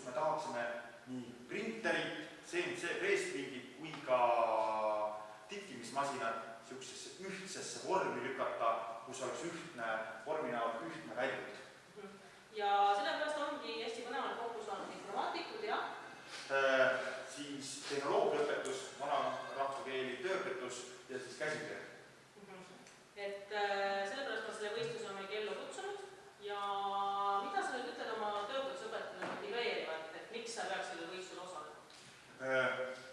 kus me tahaksime nii printerid, CNC preesprindid kui ka tikkimismasinad niisugusesse ühtsesse vormi lükata, kus oleks ühtne vormi näol ühtne väljund. Ja sellepärast ongi hästi põneval fookus on informaatikud ja? Siis tehnoloogiaõpetus, vanarahvakeeli tööõpetus ja siis käsitöö. Et sellepärast ma selle võistluse on meil ellu kutsunud ja mida sa nüüd ütled oma tööõpetusõpetajale motiveerivalt, et miks sa peaks selle võistlusel osalema?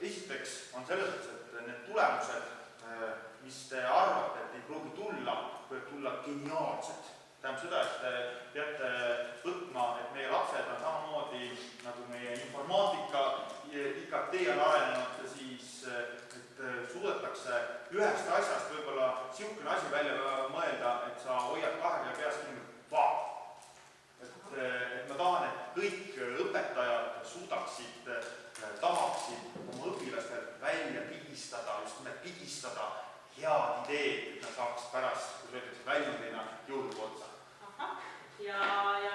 Esiteks on selles mõttes, et need tulemused, mis te arvate, et ei pruugi tulla, võib tulla geniaalsed. Tähendab seda, et te peate võtma, et meie lapsed on samamoodi nagu meie informaatika, IKT on arenenud, siis et suudetakse ühest asjast võib-olla siukene asi välja mõelda, et sa hoiad kahega peas kinni, vau! Et ma tahan, et kõik õpetajad suudaksid, tahaksid oma õpilastel välja pigistada, just nimelt pigistada head ideed, et nad saaks pärast, kui öeldakse väljundina, jõulugu otsa. Ja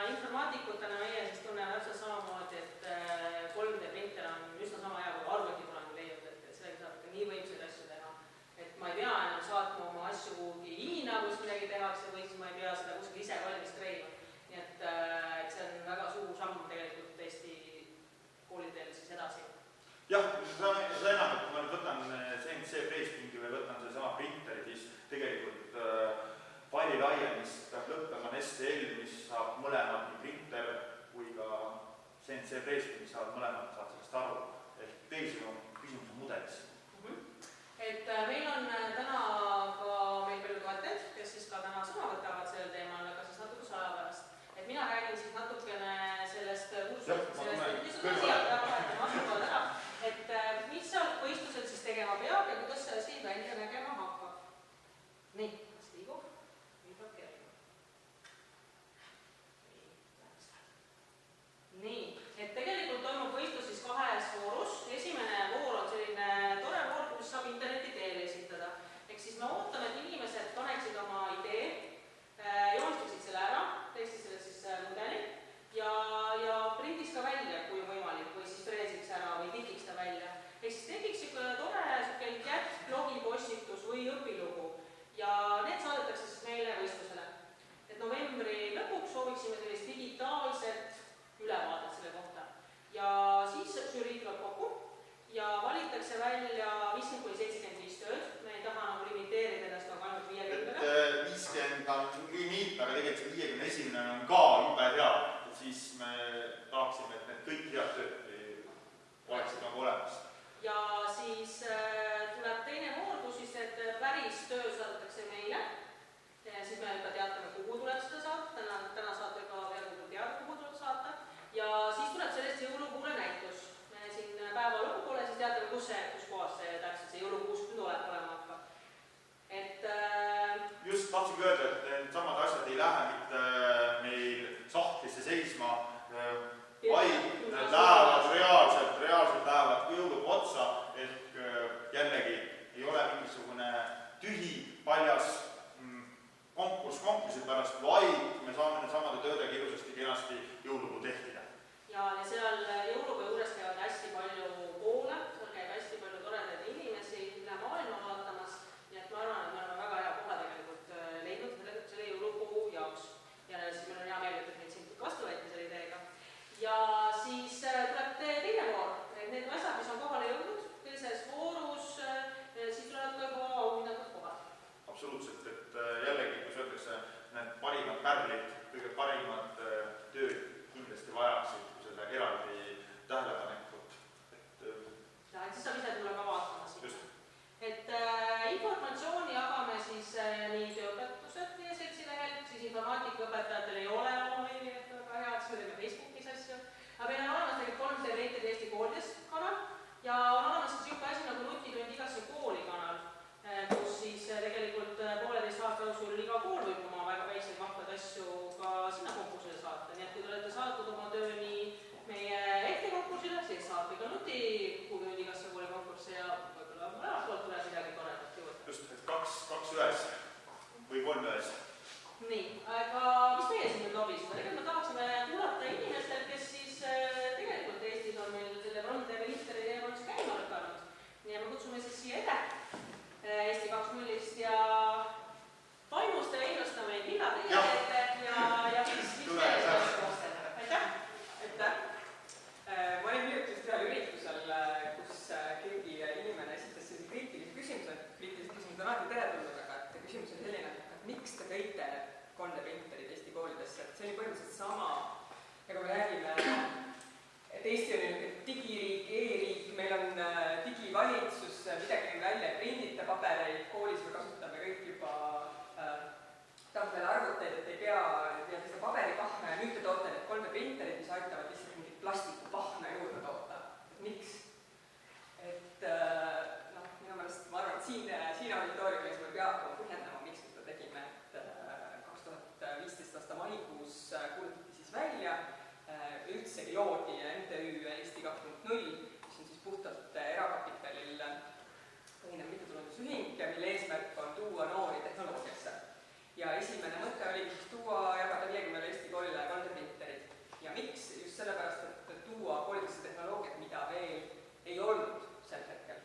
informaatikutena meie siis tunneme täpselt samamoodi, et 3D printer on üsna sama hea kui arvuti kunagi leiud, et sellega saab ikka nii võimsaid asju teha. Et ma ei pea enam saatma oma asju kuhugi Hiina, kus midagi tehakse, või siis ma ei pea seda kuskil ise valmis treima. Nii et see on väga suur samm tegelikult Eesti koolidel siis edasi. Jah, seda enam, et kui ma nüüd võtan CNC preespringi või võtan sellesama printeri, siis tegelikult palli laiemist peab lõppema STL, mis saab mõlemad nii printer kui ka CNC preespring, mis saavad mõlemad, saavad sellest aru. Ehk teisel on küsimus mudelis. Et meil on täna ka meil palju toetajaid, kes siis ka täna sõna võtavad sellel teemal, aga siis natuke aja pärast. Et mina räägin siis natukene sellest et mis seal võistlusel siis tegema peab ja kuidas see asi välja nägema hakkab. Nii, kas liigub? Liigub kergema. Nii, et tegelikult toimub võistlus siis kahes voorus. Esimene voor on selline tore voor, kus saab interneti teel esitada. Ehk siis me ootame, et inimesed paneksid oma idee, joonistaksid selle ära, teeksid selle siis mudeli ja prindiks ka välja, kui võimalik, või siis freesiks ära või tikiks ta välja. Ehk siis tekiks tore kätt, blogi, postitus või õpilugu ja need saadetakse siis meile võistlusele. Et novembri lõpuks sooviksime sellist digitaalset ülevaadet selle kohta. Ja siis žürii tuleb kokku ja valitakse välja 50–75 tööd. Me ei taha nagu limiteerida ennast nagu ainult 50-ga. 50 on limiit, aga tegelikult see 51 on ka jube hea. Siis me tahaksime, et need kõik head tööd oleksid nagu olemas. Ja siis tuleb teine voor, kus siis need päris töö saadetakse meile. Siis me juba teatame, kuhu tuleb seda saata. Täna saate ka veel teada, kuhu tuleb saata. Ja siis tuleb sellest jõulukuule näitus. Me siin päeva lõpupoole siis teatame, kus kohas see täpselt see jõulukuus nüüd olema hakkab. Et just tahtsin öelda, et need samad asjad ei lähe mitte meil sahtlisse seisma, vaid lähevad reaalselt lähevad jõulugu otsa, ehk jällegi ei ole mingisugune tühi paljas konkursi pärast, vaid me saame need samade töödega ilusasti kenasti jõulugu tehtida. Ja seal jõulugu juures käivad hästi palju koole, seal käib hästi palju toredaid inimesi üle maailma vaatamas, nii et ma arvan, et me oleme väga hea koha tegelikult leidnud selle jõulugu jaoks. Ja siis meil on hea meel, et neid siin vastu võeti selle ideega. Ja siis tuleb teine voor, et need asjad, mis on kohale jõudnud, teises voorus, siis tulevad ka juba auhinnatud kohad. Absoluutselt, et jällegi, kui öeldakse, need parimad pärlid, kõige parimad tööd kindlasti vajaksid selle eraldi tähelepanekut. Ja, et siis saab ise tulla ka vaatama siin. Et informatsiooni jagame siis nii tööõpetused meie seltsilehel, siis informaatikaõpetajatel ei ole oma meili, et väga hea, et me teeme Facebookis asju. Aga meil on olemas tegelikult 3D Printed Eesti koolides kanal ja on olemas siis juba asi nagu Nutitund igasse kooli kanal, kus siis tegelikult 1,5 aasta jooksul iga kool võib oma väga väikseid mahvad asju ka sinna konkursile saata. Nii et kui te olete saatnud oma töö nii loodi MTÜ Eesti 2.0, mis on siis puhtalt erakapitalil põhinev mittetulundusühing, mille eesmärk on tuua noori tehnoloogiasse. Ja esimene mõte oli siis jagada 50 Eesti koolile 3D-printerid. Ja miks? Just sellepärast, et tuua koolidesse tehnoloogiat, mida veel ei olnud sel hetkel.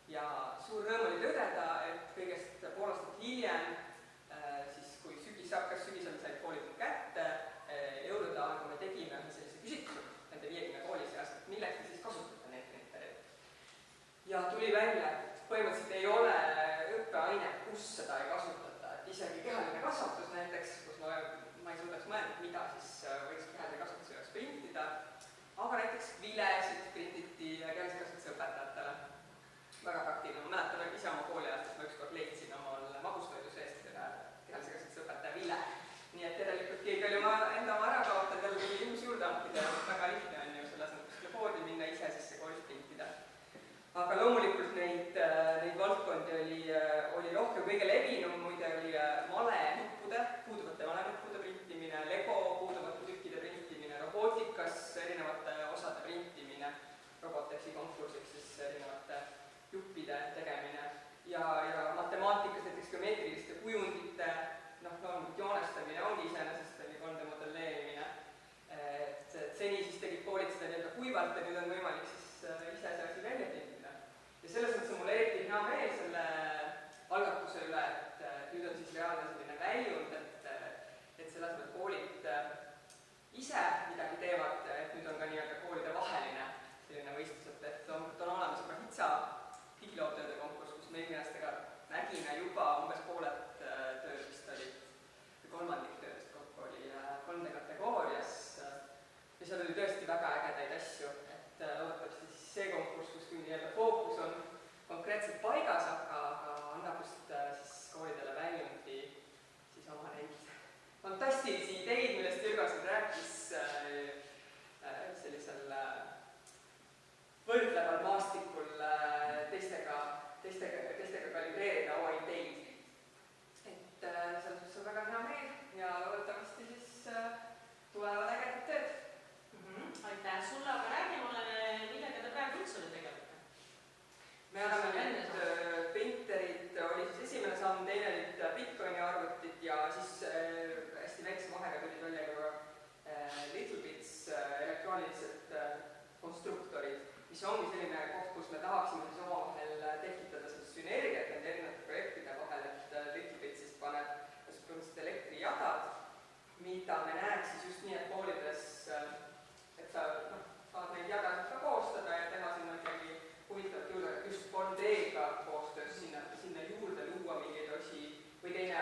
Ja suur rõõm oli tõdeda, et kõigest pool aastat hiljem, siis kui hakkas sügisel said koolid kätte, jõulude aegu me tegime sellise küsitluse nende 50 kooli seas, et milleks te siis kasutate neid printereid. Ja tuli välja, et põhimõtteliselt ei ole õppeaine, kus seda ei kasutata. Et isegi kehaline kasvatus näiteks, kus ma ei suudaks mõelda, mida siis võiks kehalise kasvatuse jaoks printida, aga näiteks vilesid printiti kehalise kasvatuse õpetajatele. Väga praktiline. Ma mäletan ise oma kooli ajast, ma ükskord leidsin omal magustoidu seest kehalise kasvatuse õpetaja vile. Nii et tegelikult keegi oli enda oma ära kaotanud, jälle tuli uus juurde hankida ja väga lihtne on ju selles mõttes poodi minna ise sisse koolis printida. Aga loomulikult neid valdkondi oli rohkem. Kõige levinum muide oli puuduvate malenuppude printimine, Lego puuduvate tükkide printimine, robootikas erinevate osade printimine, Robotexi konkursiks siis erinevate juppide tegemine ja matemaatikas näiteks geomeetriliste kujundite loomulikult joonestamine ongi iseenesest 3D modelleerimine. Et seni siis tegid koolid seda nii-öelda kuivalt ja nüüd on võimalik siis ise see asi välja printida. Ja selles mõttes on mul eriti hea meel selle algatuse üle, et nüüd on siis reaalne selline väljund, et selle asemel koolid ise midagi teevad, et nüüd on ka nii-öelda koolide vaheline selline võistlus, et loomulikult on olemas juba HITSA digiloovtööde konkurss, kus me eelmine aastaga nägime juba umbes pooled tööd vist oli, või kolmandik töödest kokku oli 3D kategoorias ja seal oli tõesti väga ägedaid asju, et loodetavasti siis see konkurss, kus küll nii-öelda fookus on konkreetselt paigas, aga annab just siis koolidele väljundi siis oma neid fantastilisi ideid, millest Jürgas rääkis sellisel võrdleval maastikul teistega kalibreerida oma ideid. Et selles mõttes on väga hea meel ja loodetavasti siis tulevad ägedad tööd. Aitäh sulle, aga räägi mulle, millega te praegu üldse tegelete? Me oleme nüüd printerid, oli siis esimene samm, teine olid Bitcoini arvutid ja siis hästi väikse vahega tulid välja ka LittleBits elektroonilised konstruktorid, mis ongi selline koht, kus me tahaksime siis omavahel tekitada sellist sünergiat nende erinevate projektide vahel, et LittleBitsist paneb põhimõtteliselt elektrijadad, mida me näeks siis just nii, et koolides, et sa saad neid jadasid ka koostada ja teha sinna midagi huvitavat juurde, just 3D-ga koostöös sinna juurde luua mingeid osi või teine,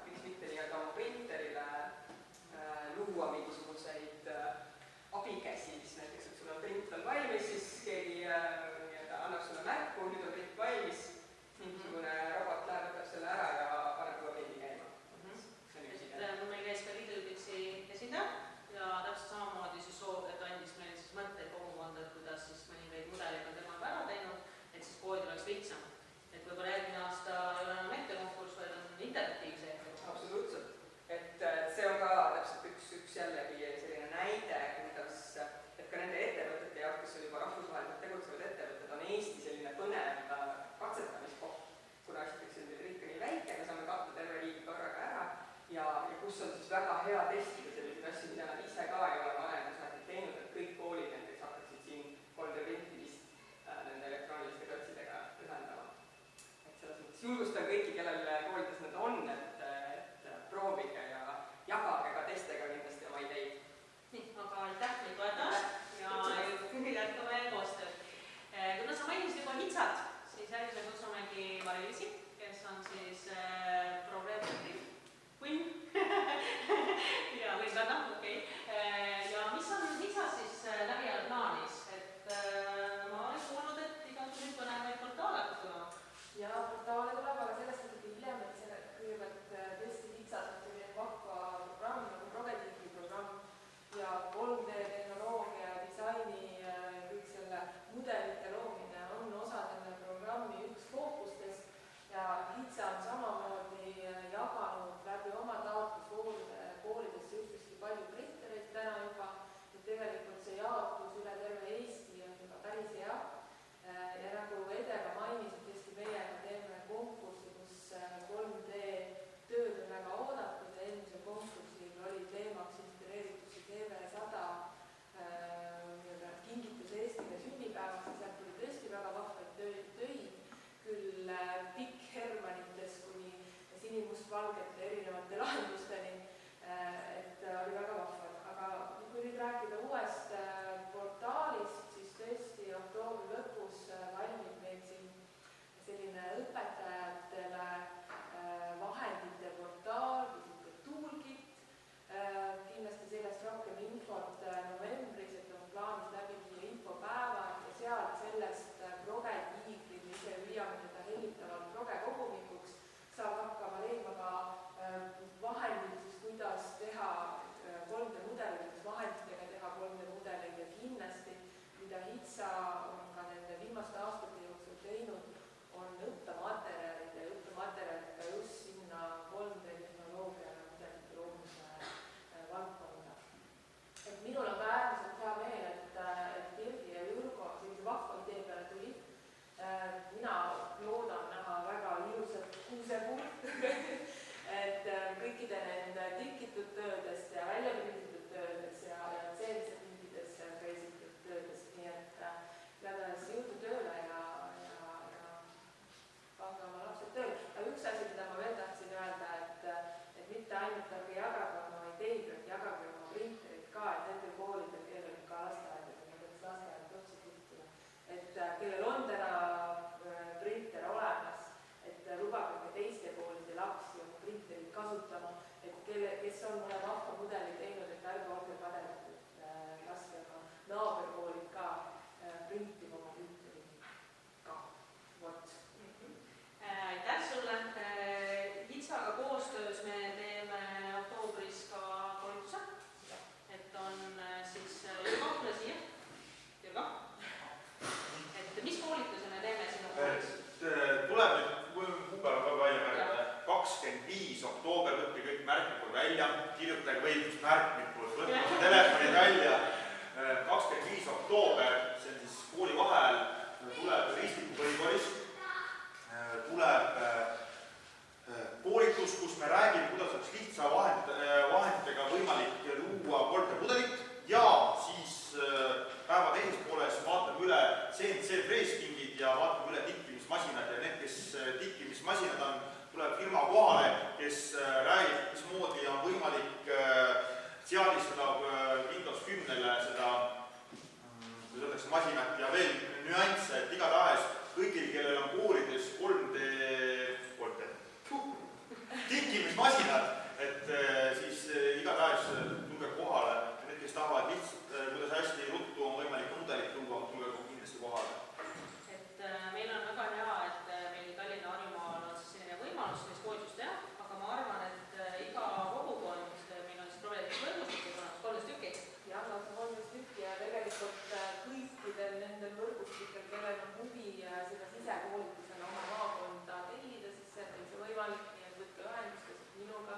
miks mitte nii-öelda oma printerile luua mingisuguseid abikäsi, siis näiteks, et sul on print on valmis, siis keegi annab sulle märku, nüüd on print valmis, mingisugune robot läheb, võtab selle ära ja paneb juba printi käima. Meil käis ka LittleBitsi minul on ka äärmiselt hea meel, et Birgi ja Jürgo sellise vahva idee peale tulid. Mina loodan näha väga ilusat kuusepuurt, et kõikide nende tilkitud töödest ja väljaprinditud töödest ja CNC-pindides ka esitud töödest, nii et igatahes jõudu tööle ja pange oma lapsed tööle. Aga üks asi, mida ma veel tahtsin öelda, et mitte ainult ärge jagage oma ideid, vaid jagage oma printerid ka, et nendel koolidel, kellel ka lasteaedadel, ma peaks lasteaedad otsa kutsuma, et kellel on täna printer olemas, et lubage ka teiste koolide lapsi oma printerid kasutama, et kes on mõne vahva mudeli teinud, et ärge olge kadedad, et laske ka naaberkoolid ka printima oma printerid ka. Vot. Aitäh sulle! Hitsaga koostöös me teeme oktoobris ka koolituse, et on siis Jürgo, tule siia. Jürgo? Et mis koolituse me teeme sinu koolis? Tuleb nüüd kuupäeva ka välja märgata. 25. oktoober, võtke kõik märkmikud välja, kirjutage võitlust märkmikud, võtke oma telefonid välja. 25. oktoober, see on siis kooli vahel, tuleb Ristiku põhikoolis, tuleb koolitus, kus me räägime, kuidas oleks lihtsa vahenditega võimalik luua korterpudelit ja siis päeva teises pooles vaatame üle CNC freeskingid ja vaatame üle tikkimismasinad ja need, kes tikkimismasinad on, tuleb firma kohale, kes räägib, mismoodi on võimalik seadistada Windows 10-le seda, kui öeldakse, masinat ja veel nüansse, et igatahes kõigil, kellel on koolides 3D tikkimismasinad, et siis igatahes tulge kohale. Need, kes tahavad lihtsalt, kuidas hästi ruttu on võimalik mudelit luua, tulge kindlasti kohale. Et meil on väga hea, et meil Tallinna Harjumaal on siis selline võimalus sellist koolitust teha, aga ma arvan, et iga kogukond, meil on siis probleemid võrgustikes olemas 13 tükki. Jah, 13 tükki ja tegelikult kõikidel nendel võrgustikel, kellel on huvi seda sisekoolitusena oma maakonda tellida, siis see on võimalik, nii et võtke ühendust minuga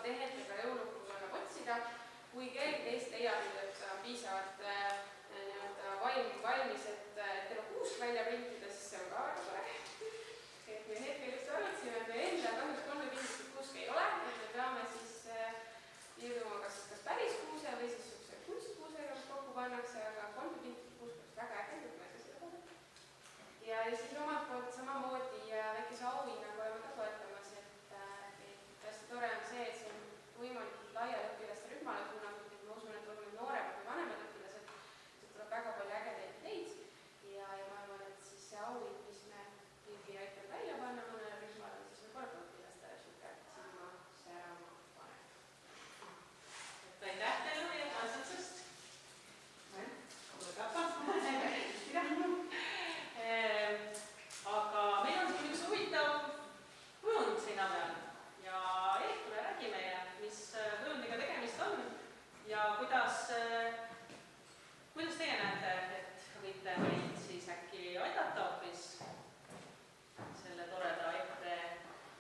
tehetega jõulupuu annab otsida. Kui keegi teist leiab, et ta on piisavalt valmis, et tema kuusk välja printida, siis see on ka väga tore. Et me hetkel just arvatsime, et me enda kahjuks 3-pindist kuusk ei ole, et me peame siis piirduma kas päris kuuse või siis niisuguse kunstkuusega, mis kokku pannakse, aga 3-pindist kuusk oleks väga äge, et me seda teeme. Ja siis omalt poolt samamoodi väikese auhinnaga oleme ka toetamas, et hästi tore on see, et see on võimalikult laiale õpilaste rühmale suunatud, et ma usun, et on nooremad või vanemad õpilased, see tuleb väga palju ägedaid ideid ja ma arvan, et siis see auhind, mis me keegi aitab välja panna mõnele rühmale, siis võib-olla ka õpilastele siuke silma särama paneb. Aitäh teile ja kaasasest. Aga meil on siin üks huvitav kujund seina peal ja Erik, tule räägi meile, mis kujundiga tegemist on ja kuidas teie näete, et võite meid siis äkki aidata hoopis selle toreda ette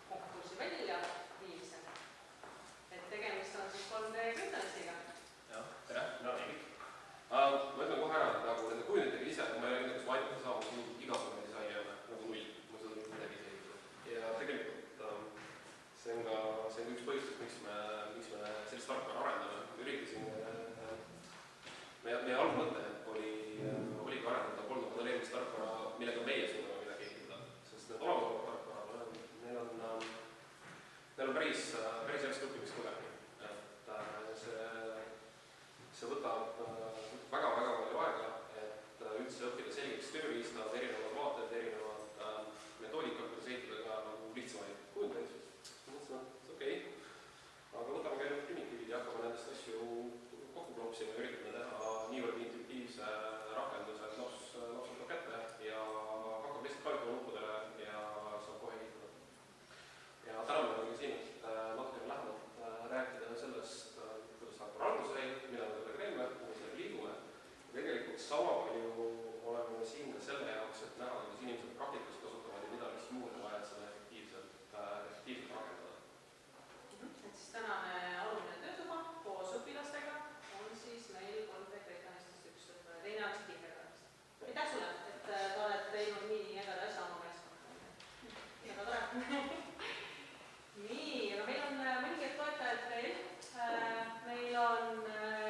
konkursi välja viimisel. Et tegemist on siis 3D printalistiga. Jah, tere, mina olen Erik. Ma ütlen kohe ära, et nagu nende kujunditega ise, ma ei ole kindlasti aidata saama igasugune disaini ei ole, nagu null, ma seda midagi ise ei tea. Ja tegelikult see on ka üks põhjustest, miks me sellist tarkvara arendame. Üritasin, meie algmõte oligi arendada polnumodelleerimise tarkvara, millega meie suudame midagi ehitada. Sest need olemasolevad tarkvarad, neil on päris järjest õppimiskogemini. See võtab väga-väga palju aega, et üldse õppida selgeks tööriistad, erinevad vaated, erinevad metoodikad, kuidas ehitada ka nagu lihtsamaid kujundeid. Mõtlesin, et okei, aga võtame ka primitiivid ja hakkame nendest asju kokku klopsima ja üritame teha niivõrd intuitiivse rakenduse, et laps võtab kätte ja hakkab lihtsalt vajutama nuppudele ja saab kohe ehitada. Ja täna me oleme siin, et natukene lähemalt rääkida sellest, kuidas tarkvara alguse sai, mida me sellega teeme, kuidas sellega liigume. Tegelikult sama palju oleme siin ka selle jaoks, et näha, kuidas inimesed praktikas kasutavad ja mida oleks juurde vaja, et seda efektiivselt rakendada. Et siis tänane alumine töötuba koos õpilastega on siis meil 3D Kreetanistest üks teine aasta tiigerkannist. Aitäh sulle, et sa oled teinud nii ägeda asja oma meelest. Väga tore. Nii, aga meil on mõningaid toetajaid veel. Meil on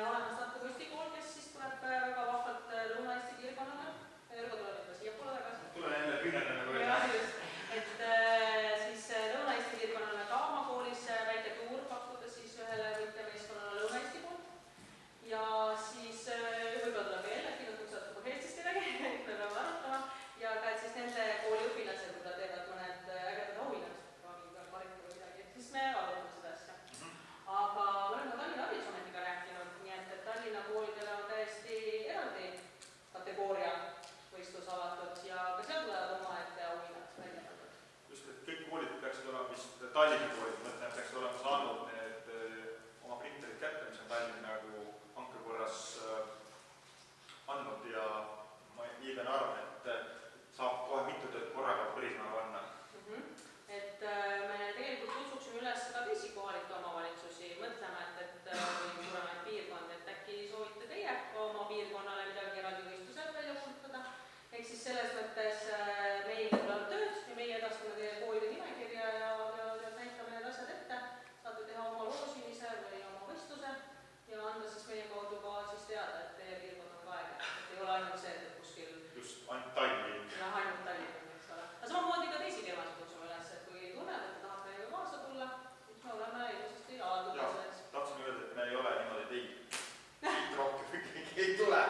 olemas Tartu Kunstikool, kes siis tuleb väga vahvalt Lõuna-Eesti piirkonnale. Jürgo tuleb juba siiapoole tagasi. Tule enne küünele nagu ja just, et siis Lõuna-Eesti piirkonnale ka oma koolis väike tuur pakkuda siis ühele võitjameeskonnale Lõuna-Eesti poolt. Ja siis võib-olla tuleb jällegi, nad kutsuvad juba Eestist midagi, me peame arutama. Ja ka et siis nende kooli õpilased võib-olla teevad mõned ägedad auhinnad, karikud või midagi, siis me arutame seda asja. Aga me oleme ka Tallinna Haridusametiga rääkinud, nii et Tallinna koolidele on täiesti eraldi kategooria võistlus avatud ja ka seal tulevad omaette auhinnad välja pandud. Just, et kõik koolid peaksid olema vist Tallinna koolid, mõtlen, peaks olema saanud need oma printerid kätte, mis on Tallinn nagu hankekorras andnud ja ma nii pean arvan, et saab kohe mitu tööd korraga põrisema panna. Et me tegelikult kutsuksime üles ka teisi kohalikke omavalitsusi mõtlema, et või suuremaid piirkondi, et äkki soovite teie ka oma piirkonnale midagi eraldi võistlused välja kuulutada. Ehk siis selles mõttes meil tuleb tööd ja meie edastame teie koolide nimekirja ja näitame need asjad ette. Saate teha oma loosimise või oma võistluse ja anda siis meie kaudu ka siis teada, et teie piirkond on ka äge. Et ei ole ainult see, et kuskil Just, ainult Tallinn. Jah, ainult Tallinn, eks ole. Aga samamoodi ka teisi firmasid kutsume üles, et kui tunned, et te tahate meiega kaasa tulla, siis me oleme ilusasti avalduda selleks. Tahtsin öelda, et me ei ole niimoodi teid rohkem, keegi ei tule.